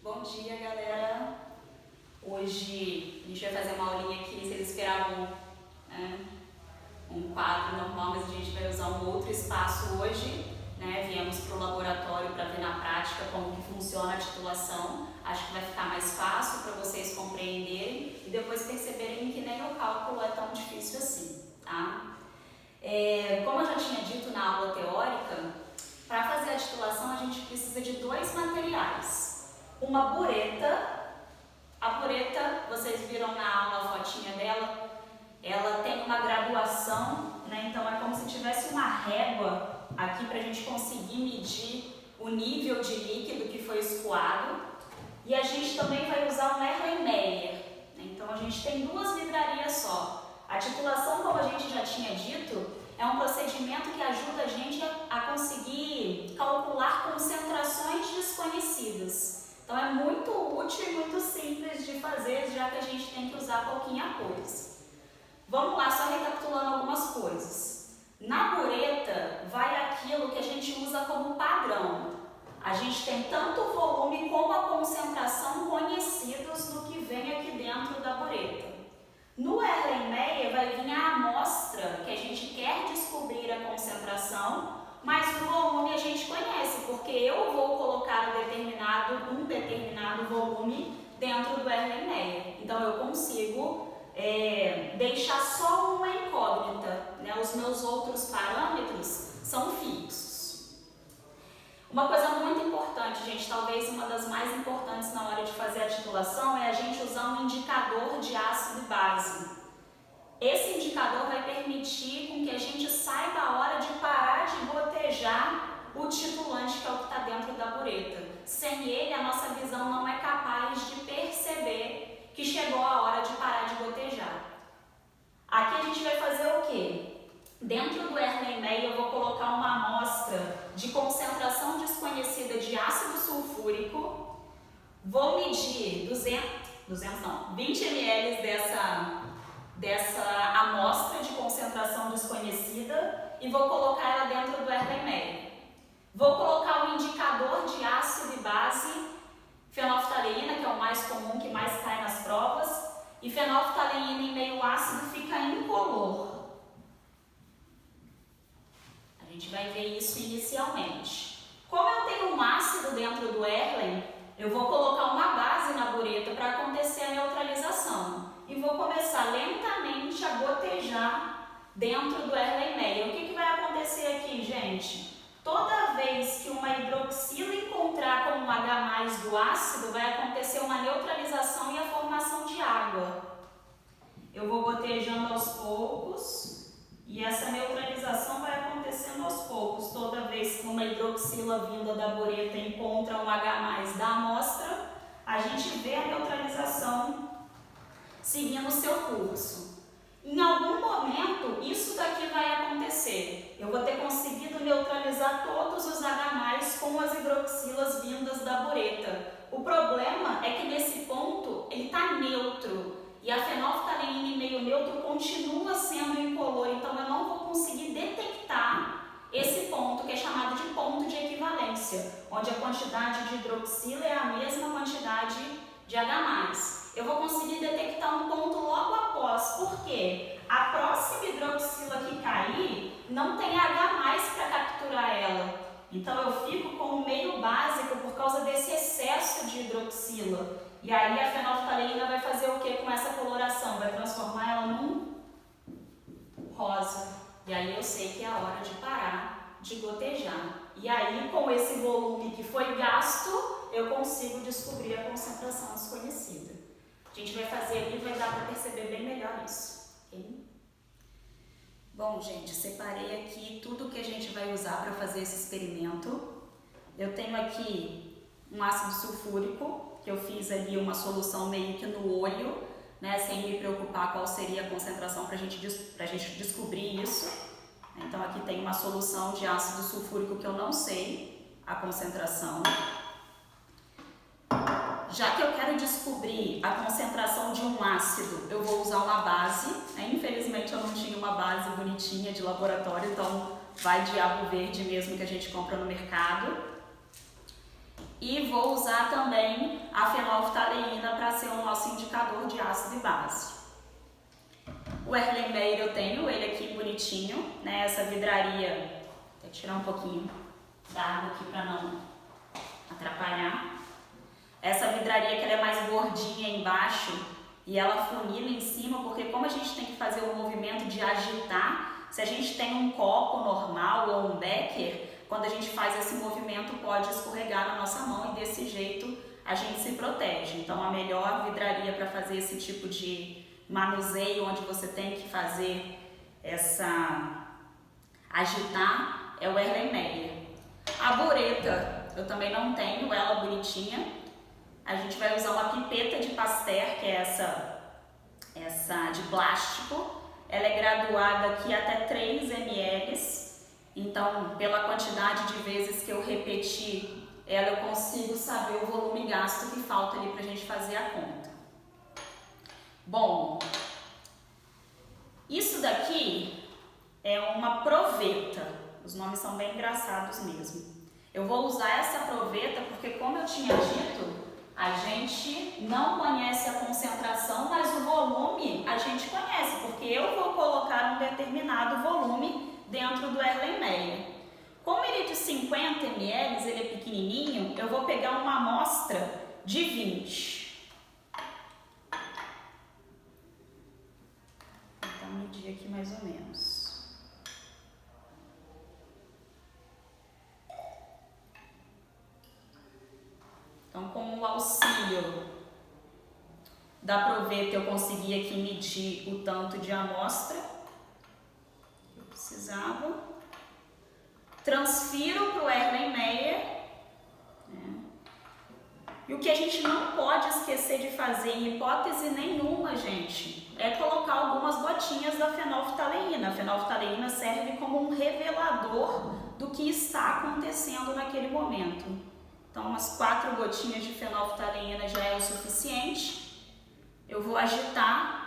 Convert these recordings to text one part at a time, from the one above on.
Bom dia, galera! Hoje a gente vai fazer uma aulinha aqui, vocês esperavam um quadro normal, mas a gente vai usar um outro espaço hoje, né? Viemos para o laboratório para ver na prática como que funciona a titulação. Acho que vai ficar mais fácil para vocês compreenderem e depois perceberem que nem o cálculo é tão difícil assim, tá? Como eu já tinha dito na aula teórica, para fazer a titulação a gente precisa de dois materiais. Uma bureta. A bureta, vocês viram na aula a fotinha dela, ela tem uma graduação, né? Então é como se tivesse uma régua aqui para a gente conseguir medir o nível de líquido que foi escoado. E a gente também vai usar um Erlenmeyer, né? Então a gente tem duas vidrarias só. A titulação, como a gente já tinha dito, é um procedimento que ajuda a gente a conseguir calcular concentrações desconhecidas. Então é muito útil e muito simples de fazer, já que a gente tem que usar pouquinha coisa. Vamos lá, só recapitulando algumas coisas. Na bureta vai aquilo que a gente usa como padrão. A gente tem tanto o volume como a concentração conhecidos do que vem aqui dentro da bureta. No Erlenmeyer vai vir a amostra que a gente quer descobrir a concentração, mas o volume a gente conhece, porque eu vou colocar um determinado volume dentro do Erlenmeyer. Então eu consigo deixar só uma incógnita, né? Os meus outros parâmetros são fixos. Uma coisa muito importante, gente, talvez uma das mais importantes na hora de fazer a titulação é a gente usar um indicador de ácido e base. Esse indicador vai permitir com que a gente saiba a hora de parar de gotejar o titulante, que é o que está dentro da bureta. Sem ele, a nossa visão não é capaz de perceber que chegou a hora de parar de gotejar. Aqui a gente vai fazer o quê? Dentro do Erlenmeyer eu vou colocar uma amostra de concentração desconhecida de ácido sulfúrico. Vou medir 20 ml dessa amostra de concentração desconhecida e vou colocar ela dentro do Erlenmeyer. Vou colocar o indicador de ácido e base, fenolftaleína, que é o mais comum, que mais cai nas provas, e fenolftaleína em meio ácido fica incolor. A gente vai ver isso inicialmente. Como eu tenho um ácido dentro do Erlen, eu vou colocar uma base na bureta para acontecer a neutralização. E vou começar lentamente a gotejar dentro do Erlenmeyer. O que vai acontecer aqui, gente? Toda vez que uma hidroxila encontrar com um H+ do ácido, vai acontecer uma neutralização e a formação de água. Eu vou gotejando aos poucos e essa neutralização vai acontecendo aos poucos. Toda vez que uma hidroxila vinda da bureta encontra um H+ da amostra, a gente vê a neutralização seguindo o seu curso. Em algum momento, isso daqui vai acontecer. Eu vou ter conseguido neutralizar todos os H+ com as hidroxilas vindas da bureta. O problema é que nesse ponto ele está neutro e a fenolftaleína em meio neutro continua sendo incolor, então eu não vou conseguir detectar esse ponto, que é chamado de ponto de equivalência, onde a quantidade de hidroxila é a mesma quantidade de H+. Eu vou conseguir detectar um ponto logo após, porque a próxima hidroxila que cair não tem H+ para capturar ela. Então eu fico com o meio básico por causa desse excesso de hidroxila. E aí a fenolftaleína vai fazer o que com essa coloração? Vai transformar ela num rosa. E aí eu sei que é a hora de parar de gotejar. E aí, com esse volume que foi gasto, eu consigo descobrir a concentração desconhecida. A gente vai fazer ali e vai dar para perceber bem melhor isso, ok? Bom, gente, separei aqui tudo que a gente vai usar para fazer esse experimento. Eu tenho aqui um ácido sulfúrico, que eu fiz ali uma solução meio que no olho, né, sem me preocupar qual seria a concentração para a gente descobrir isso. Então aqui tem uma solução de ácido sulfúrico que eu não sei a concentração. Já que eu quero descobrir a concentração de um ácido, eu vou usar uma base, né? Infelizmente eu não tinha uma base bonitinha de laboratório, então vai diabo verde mesmo que a gente compra no mercado. E vou usar também a fenolftaleína para ser o nosso indicador de ácido e base. O Erlenmeyer eu tenho ele aqui bonitinho, né? Essa vidraria, vou tirar um pouquinho da água aqui para não atrapalhar. Essa vidraria que ela é mais gordinha embaixo e ela funila em cima, porque como a gente tem que fazer o movimento de agitar, se a gente tem um copo normal ou um becker, quando a gente faz esse movimento pode escorregar na nossa mão e desse jeito a gente se protege. Então a melhor vidraria para fazer esse tipo de manuseio, onde você tem que fazer essa agitar, é o Erlenmeyer. A bureta eu também não tenho ela bonitinha. A gente vai usar uma pipeta de Pasteur, que é essa de plástico. Ela é graduada aqui até 3 ml. Então, pela quantidade de vezes que eu repeti ela, eu consigo saber o volume gasto que falta ali pra gente fazer a conta. Bom, isso daqui é uma proveta. Os nomes são bem engraçados mesmo. Eu vou usar essa proveta porque, como eu tinha dito, a gente não conhece a concentração, mas o volume a gente conhece, porque eu vou colocar um determinado volume dentro do Erlenmeyer. Como ele é de 50 ml, ele é pequenininho, eu vou pegar uma amostra de 20. Vou tentar medir aqui mais ou menos. Então, com o auxílio da proveta, eu consegui aqui medir o tanto de amostra que eu precisava. Transfiro para o Erlenmeyer. E o que a gente não pode esquecer de fazer em hipótese nenhuma, gente, é colocar algumas gotinhas da fenolftaleína. A fenolftaleína serve como um revelador do que está acontecendo naquele momento. Então, umas 4 gotinhas de fenolftaleína já é o suficiente. Eu vou agitar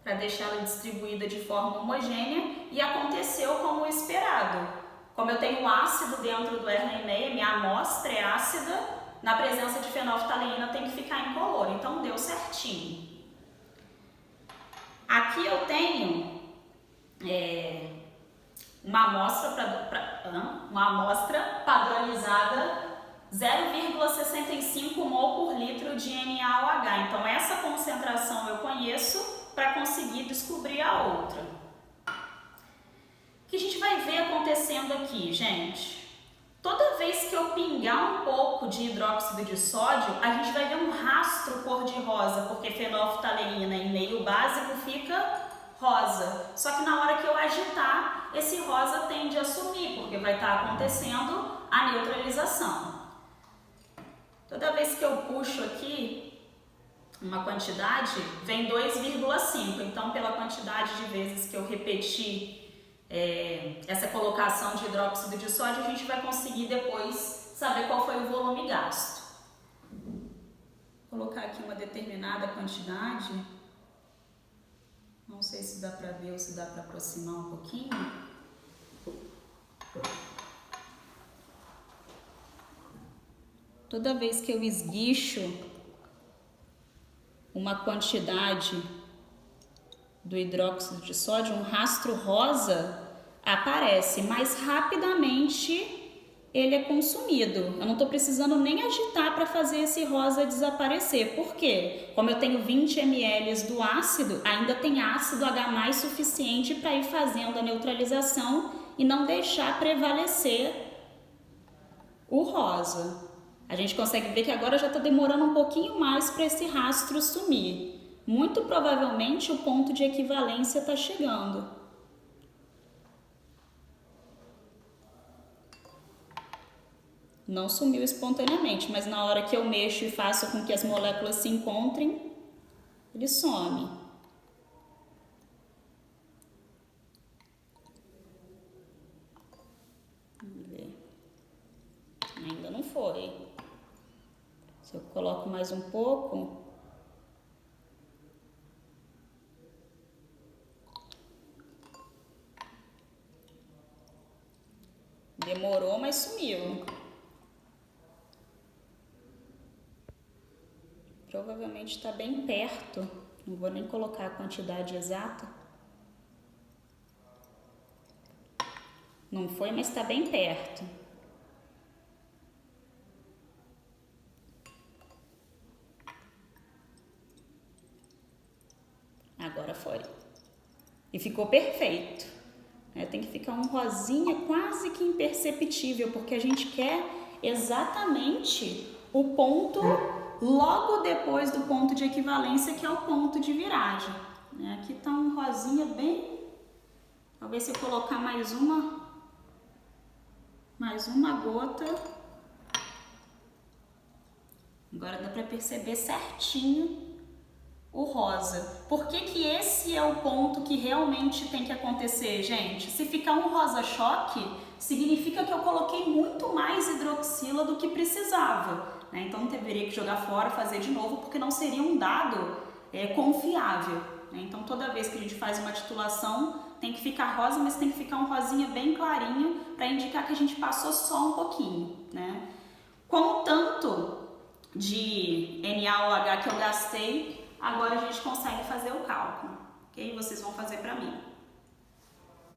para deixar ela distribuída de forma homogênea e aconteceu como esperado. Como eu tenho ácido dentro do Erlenmeyer, minha amostra é ácida, na presença de fenolftaleína tem que ficar incolor, então deu certinho. Aqui eu tenho uma amostra padronizada 0,65 mol por litro de NaOH. Então essa concentração eu conheço para conseguir descobrir a outra. O que a gente vai ver acontecendo aqui, gente? Toda vez que eu pingar um pouco de hidróxido de sódio, a gente vai ver um rastro cor-de-rosa, porque fenolftaleína em meio básico fica rosa. Só que na hora que eu agitar, esse rosa tende a sumir, porque vai estar acontecendo a neutralização. Toda vez que eu puxo aqui uma quantidade, vem 2,5. Então, pela quantidade de vezes que eu repeti essa colocação de hidróxido de sódio, a gente vai conseguir depois saber qual foi o volume gasto. Vou colocar aqui uma determinada quantidade. Não sei se dá para ver ou se dá para aproximar um pouquinho. Toda vez que eu esguicho uma quantidade do hidróxido de sódio, um rastro rosa aparece, mas rapidamente ele é consumido. Eu não estou precisando nem agitar para fazer esse rosa desaparecer. Por quê? Como eu tenho 20 ml do ácido, ainda tem ácido H+ suficiente para ir fazendo a neutralização e não deixar prevalecer o rosa. A gente consegue ver que agora já está demorando um pouquinho mais para esse rastro sumir. Muito provavelmente o ponto de equivalência está chegando. Não sumiu espontaneamente, mas na hora que eu mexo e faço com que as moléculas se encontrem, ele some. Vamos ver. Ainda não foi. Se eu coloco mais um pouco... Demorou, mas sumiu. provavelmente está bem perto, não vou nem colocar a quantidade exata. Não foi, mas está bem perto. Agora foi. E ficou perfeito. Tem que ficar um rosinha quase que imperceptível, porque a gente quer exatamente o ponto logo depois do ponto de equivalência, que é o ponto de viragem. Aqui está um rosinha bem... Talvez se eu colocar mais uma gota. Agora dá para perceber certinho o rosa. Por que que esse é o ponto que realmente tem que acontecer, gente? Se ficar um rosa choque, significa que eu coloquei muito mais hidroxila do que precisava, né? Então não teria que jogar fora, fazer de novo, porque não seria um dado confiável, né? Então toda vez que a gente faz uma titulação, tem que ficar rosa, mas tem que ficar um rosinha bem clarinho para indicar que a gente passou só um pouquinho, né? Com o tanto de NaOH que eu gastei, agora a gente consegue fazer o cálculo, ok? Vocês vão fazer para mim.